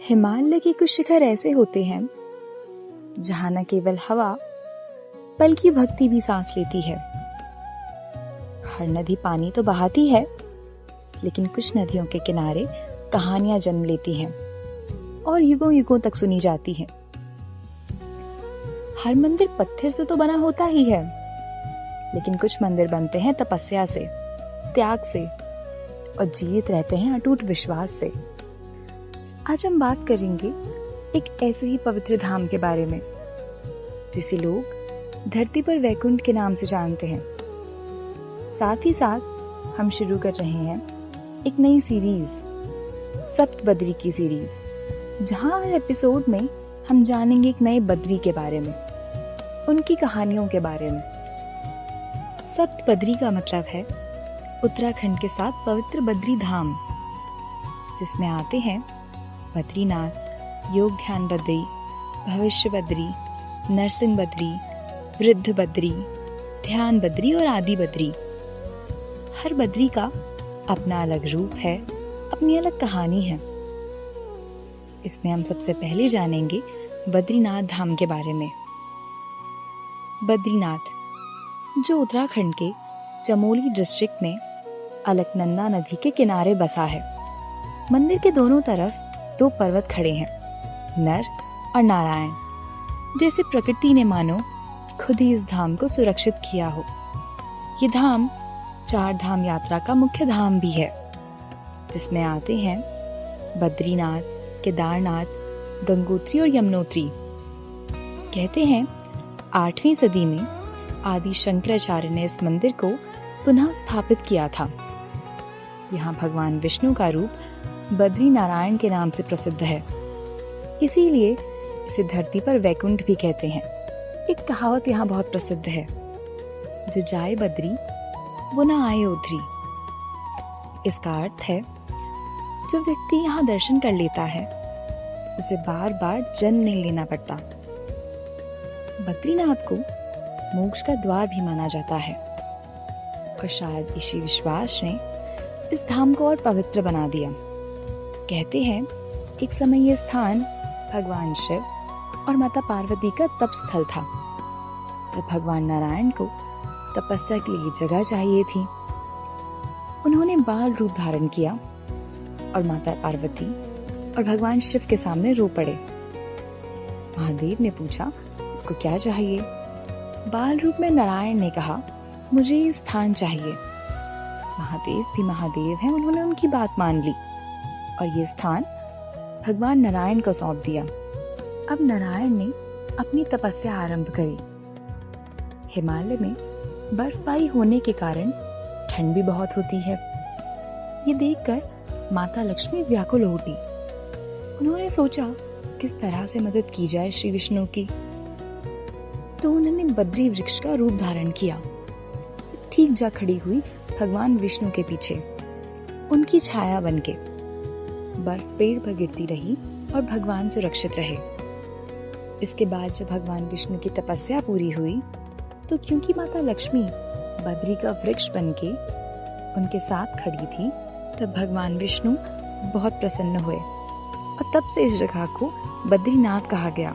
हिमालय के कुछ शिखर ऐसे होते हैं जहां न केवल हवा बल्कि भक्ति भी सांस लेती है। हर नदी पानी तो बहाती है, लेकिन कुछ नदियों के किनारे कहानियां जन्म लेती हैं और युगों युगों तक सुनी जाती हैं। हर मंदिर पत्थर से तो बना होता ही है, लेकिन कुछ मंदिर बनते हैं तपस्या से, त्याग से और जीवित रहते हैं अटूट विश्वास से। आज हम बात करेंगे एक ऐसे ही पवित्र धाम के बारे में जिसे लोग धरती पर वैकुंठ के नाम से जानते हैं। साथ ही साथ हम शुरू कर रहे हैं एक नई सीरीज, सप्तबद्री की सीरीज, जहां हर एपिसोड में हम जानेंगे एक नए बद्री के बारे में, उनकी कहानियों के बारे में। सप्तबद्री का मतलब है उत्तराखंड के साथ पवित्र बद्री धाम, जिसमें आते हैं बद्रीनाथ, योग ध्यान बद्री, भविष्य बद्री, नरसिंह बद्री, वृद्ध बद्री, ध्यान बद्री और आदि बद्री। हर बद्री का अपना अलग रूप है, अपनी अलग कहानी है। इसमें हम सबसे पहले जानेंगे बद्रीनाथ धाम के बारे में। बद्रीनाथ, जो उत्तराखंड के चमोली डिस्ट्रिक्ट में अलकनंदा नदी के किनारे बसा है। मंदिर के दोनों तरफ दो पर्वत खड़े हैं, नर और नारायण। जैसे प्रकृति ने मानो खुद ही इस धाम को सुरक्षित किया हो। ये धाम 4 धाम यात्रा का मुख्य धाम भी है, जिसमें आते हैं बद्रीनाथ, केदारनाथ, गंगोत्री और यमुनोत्री। कहते हैं 8वीं सदी में आदि शंकराचार्य ने इस मंदिर को पुनः स्थापित किया था। यहाँ भगवान विष्णु का रूप बद्री नारायण के नाम से प्रसिद्ध है, इसीलिए इसे धरती पर वैकुंठ भी कहते हैं। एक कहावत यहाँ बहुत प्रसिद्ध है, जो जाए बद्री वो ना आए उधरी। इसका अर्थ है, जो व्यक्ति यहाँ दर्शन कर लेता है उसे बार बार जन्म नहीं लेना पड़ता। बद्रीनाथ को मोक्ष का द्वार भी माना जाता है और शायद इसी विश्वास ने इस धाम को और पवित्र बना दिया। कहते हैं एक समय यह स्थान भगवान शिव और माता पार्वती का तप स्थल था। तब भगवान नारायण को तपस्या के लिए जगह चाहिए थी। उन्होंने बाल रूप धारण किया और माता पार्वती और भगवान शिव के सामने रो पड़े। महादेव ने पूछा, आपको क्या चाहिए? बाल रूप में नारायण ने कहा, मुझे ये स्थान चाहिए। महादेव भी महादेव हैं, उन्होंने उनकी बात मान ली और ये स्थान भगवान नारायण को सौंप दिया। अब नारायण ने अपनी तपस्या आरंभ करी। हिमालय में बर्फबारी होने के कारण ठंड भी बहुत होती है। ये देखकर माता लक्ष्मी व्याकुल हो उठी। उन्होंने सोचा किस तरह से मदद की जाए श्री विष्णु की। तो उन्होंने बद्री वृक्ष का रूप धारण किया। ठीक जा खड़ी हुई भगवान विष्णु के पीछे, उनकी छाया बनके। बर्फ पेड़ पर गिरती रही और भगवान सुरक्षित रहे। इसके बाद जब भगवान विष्णु की तपस्या पूरी हुई, तो क्योंकि माता लक्ष्मी बद्री का वृक्ष बनके उनके साथ खड़ी थी, तब भगवान विष्णु बहुत प्रसन्न हुए और तब से इस जगह को बद्रीनाथ कहा गया।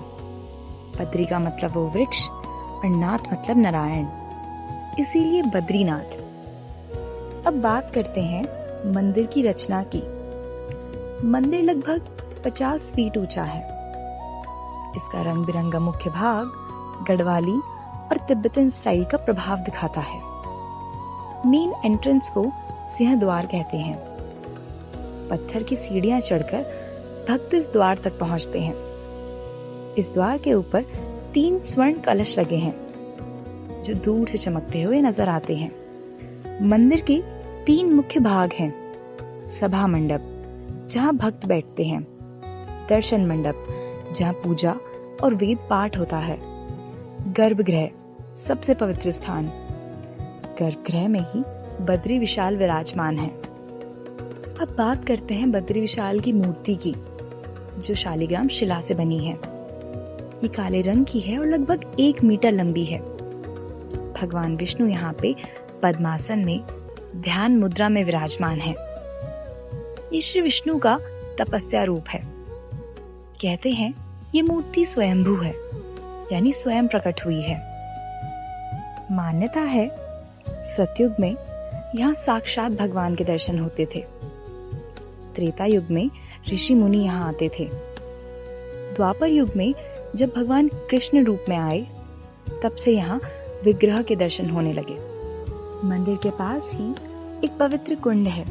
बद्री का मतलब वो वृक्ष और नाथ मतलब नारायण, इसीलिए बद्रीनाथ। अब बात करते हैं मंदिर की रचना की। मंदिर लगभग 50 फीट ऊंचा है। इसका रंग बिरंगा मुख्य भाग गढ़वाली और तिब्बतन स्टाइल का प्रभाव दिखाता है। मेन एंट्रेंस को सिंह द्वार कहते हैं। पत्थर की सीढ़ियां चढ़कर भक्त इस द्वार तक पहुंचते हैं। इस द्वार के ऊपर 3 स्वर्ण कलश लगे हैं, जो दूर से चमकते हुए नजर आते हैं। मंदिर के 3 मुख्य भाग हैं। सभा मंडप, जहाँ भक्त बैठते हैं। दर्शन मंडप, जहाँ पूजा और वेद पाठ होता है। गर्भगृह, सबसे पवित्र स्थान। गर्भगृह में ही बद्री विशाल विराजमान है। अब बात करते हैं बद्री विशाल की मूर्ति की, जो शालिग्राम शिला से बनी है। ये काले रंग की है और लगभग 1 मीटर लंबी है। भगवान विष्णु यहाँ पे पद्मासन में ध्यान मुद्रा में विराजमान है। ये श्री विष्णु का तपस्या रूप है। कहते हैं ये मूर्ति स्वयंभू है, यानी स्वयं प्रकट हुई है। मान्यता है सतयुग में यहाँ साक्षात भगवान के दर्शन होते थे। त्रेता युग में ऋषि मुनि यहाँ आते थे। द्वापर युग में जब भगवान कृष्ण रूप में आए, तब से यहाँ विग्रह के दर्शन होने लगे। मंदिर के पास ही एक पवित्र कुंड है,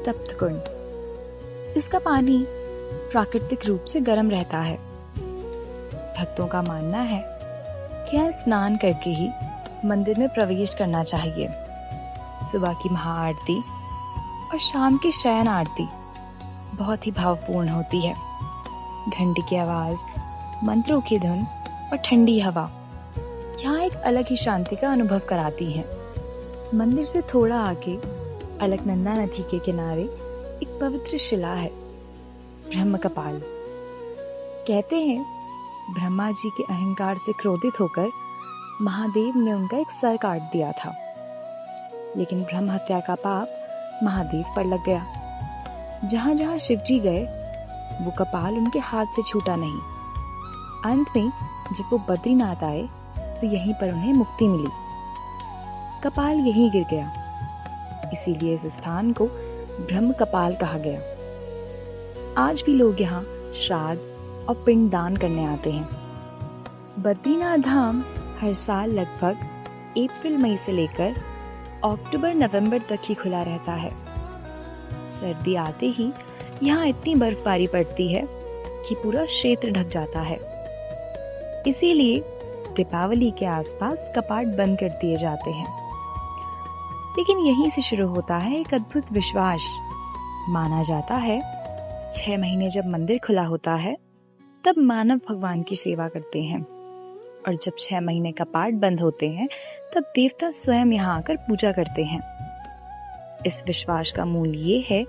तप्त कुंड। इसका पानी प्राकृतिक रूप से गर्म रहता है। भक्तों का मानना है कि यहाँ स्नान करके ही मंदिर में प्रवेश करना चाहिए। सुबह की महाआरती और शाम की शयन आरती बहुत ही भावपूर्ण होती है। घंटी की आवाज, मंत्रों की धुन और ठंडी हवा यहाँ एक अलग ही शांति का अनुभव कराती है। मंदिर से थोड़ा आगे अलकनंदा नदी के किनारे एक पवित्र शिला है, ब्रह्म कपाल। कहते हैं ब्रह्मा जी के अहंकार से क्रोधित होकर महादेव ने उनका एक सर काट दिया था, लेकिन ब्रह्म हत्या का पाप महादेव पर लग गया। जहां जहां शिव जी गए, वो कपाल उनके हाथ से छूटा नहीं। अंत में जब वो बद्रीनाथ आए तो यहीं पर उन्हें मुक्ति मिली। कपाल यहीं गिर गया, इसीलिए इस स्थान को ब्रह्म कपाल कहा गया। आज भी लोग यहाँ श्राद्ध और पिंड दान करने आते हैं। बद्रीनाथ धाम हर साल लगभग अप्रैल मई से लेकर अक्टूबर नवंबर तक ही खुला रहता है। सर्दी आते ही यहाँ इतनी बर्फबारी पड़ती है कि पूरा क्षेत्र ढक जाता है। इसीलिए दीपावली के आसपास कपाट बंद कर दिए जाते हैं। लेकिन यहीं से शुरू होता है एक अद्भुत विश्वास। माना जाता है 6 महीने जब मंदिर खुला होता है, तब मानव भगवान की सेवा करते हैं, और जब 6 महीने कपाट बंद होते हैं, तब देवता स्वयं यहाँ आकर पूजा करते हैं। इस विश्वास का मूल ये है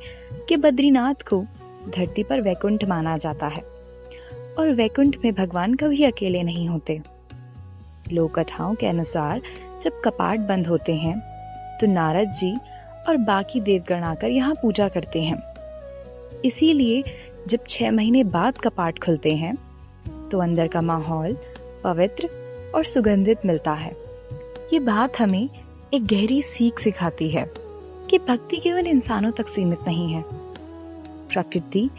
कि बद्रीनाथ को धरती पर वैकुंठ माना जाता है, और वैकुंठ में भगवान कभी अकेले नहीं होते। लोक कथाओं के अनुसार जब कपाट बंद होते हैं, तो नारद जी और बाकी देवगण आकर यहाँ पूजा करते हैं। इसीलिए जब 6 महीने बाद कपाट खुलते हैं, तो अंदर का माहौल पवित्र और सुगंधित मिलता है। ये बात हमें एक गहरी सीख सिखाती है कि भक्ति केवल इंसानों तक सीमित नहीं है। प्रकृति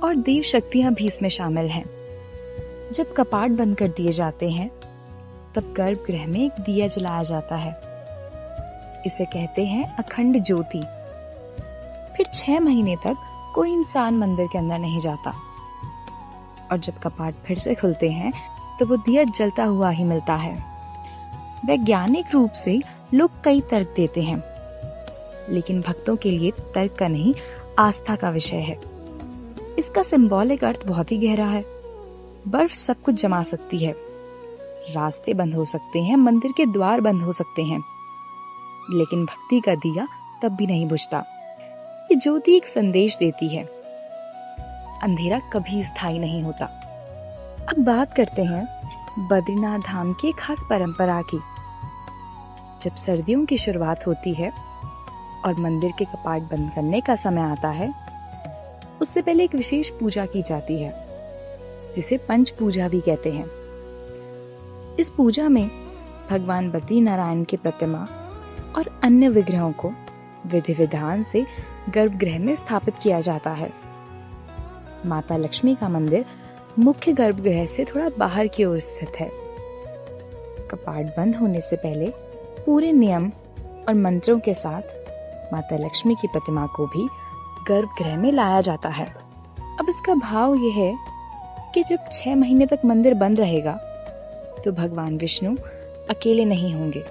और देव शक्तियां भी इसमें शामिल हैं। जब कपाट बंद कर दिए जाते हैं, तब गर्भगृह में एक दिया जलाया जाता है। इसे कहते हैं अखंड ज्योति। फिर 6 महीने तक कोई इंसान मंदिर के अंदर नहीं जाता, और जब कपाट फिर से खुलते हैं, तो वो दिया जलता हुआ ही मिलता है। वैज्ञानिक रूप से लोग कई तर्क देते हैं, लेकिन भक्तों के लिए तर्क का नहीं, आस्था का विषय है। इसका सिंबॉलिक अर्थ बहुत ही गहरा है। बर्फ सब कुछ जमा सकती है, रास्ते बंद हो सकते हैं, मंदिर के द्वार बंद हो सकते हैं, लेकिन भक्ति का दिया तब भी नहीं बुझता। ये ज्योति एक संदेश देती है, अंधेरा कभी स्थायी नहीं होता। अब बात करते हैं बद्रीनाथ धाम की खास परंपरा की। जब सर्दियों की शुरुआत होती है और मंदिर के कपाट बंद करने का समय आता है, उससे पहले एक विशेष पूजा की जाती है, जिसे पंच पूजा भी कहते हैं। इस पूजा में भगवान बद्रीनारायण की प्रतिमा और अन्य विग्रहों को विधि विधान से गर्भगृह में स्थापित किया जाता है। माता लक्ष्मी का मंदिर मुख्य गर्भगृह से थोड़ा बाहर की ओर स्थित है। कपाट बंद होने से पहले पूरे नियम और मंत्रों के साथ माता लक्ष्मी की प्रतिमा को भी गर्भगृह में लाया जाता है। अब इसका भाव यह है कि जब 6 महीने तक मंदिर बंद रहेगा, तो भगवान विष्णु अकेले नहीं होंगे,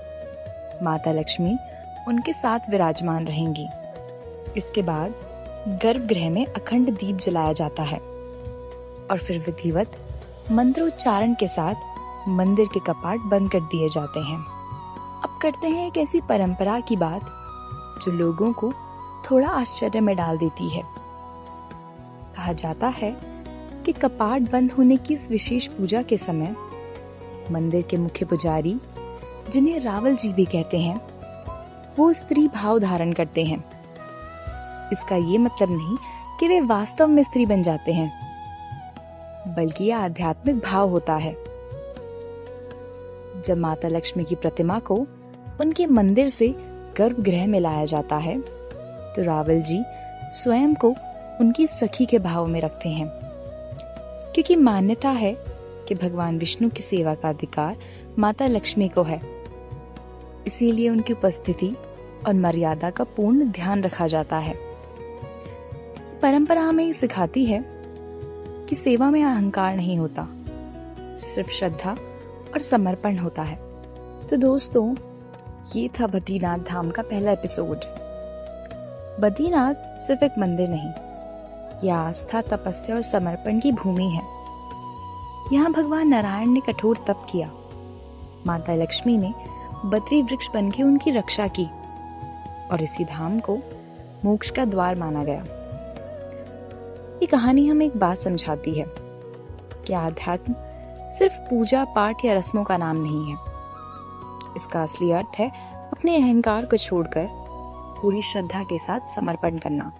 माता लक्ष्मी उनके साथ विराजमान रहेंगी। इसके बाद गर्भगृह में अखंड दीप जलाया जाता है, और फिर विधिवत मंत्रोच्चारण के साथ मंदिर के कपाट बंद कर दिए जाते हैं। अब करते हैं एक ऐसी परंपरा की बात जो लोगों को थोड़ा आश्चर्य में डाल देती है। कहा जाता है कि कपाट बंद होने की इस विशेष पूजा के समय मंदिर के मुख्य पुजारी, जिन्हें रावल जी भी कहते हैं, वो स्त्री भाव धारण करते हैं। इसका ये मतलब नहीं कि वे वास्तव में स्त्री बन जाते हैं। बल्कि यह आध्यात्मिक भाव होता है। जब माता लक्ष्मी की प्रतिमा को उनके मंदिर से गर्भगृह में लाया जाता है तो रावल जी स्वयं को उनकी सखी के भाव में रखते हैं, क्योंकि मान्यता है कि भगवान विष्णु की सेवा का अधिकार माता लक्ष्मी को है। इसीलिए उनकी उपस्थिति और मर्यादा का पूर्ण ध्यान रखा जाता है। परंपरा हमें सिखाती है कि सेवा में अहंकार नहीं होता, सिर्फ श्रद्धा और समर्पण होता है। तो दोस्तों, ये था बद्रीनाथ धाम का पहला एपिसोड। बद्रीनाथ सिर्फ एक मंदिर नहीं, यह आस्था, तपस्या और समर्पण की भूमि है। यहाँ भगवान नारायण ने कठोर तप किया, माता लक्ष्मी ने बद्री वृक्ष बनकर उनकी रक्षा की और इसी धाम को मोक्ष का द्वार माना गया। ये कहानी हमें एक बात समझाती है कि आध्यात्म सिर्फ पूजा पाठ या रस्मों का नाम नहीं है। इसका असली अर्थ है अपने अहंकार को छोड़कर पूरी श्रद्धा के साथ समर्पण करना।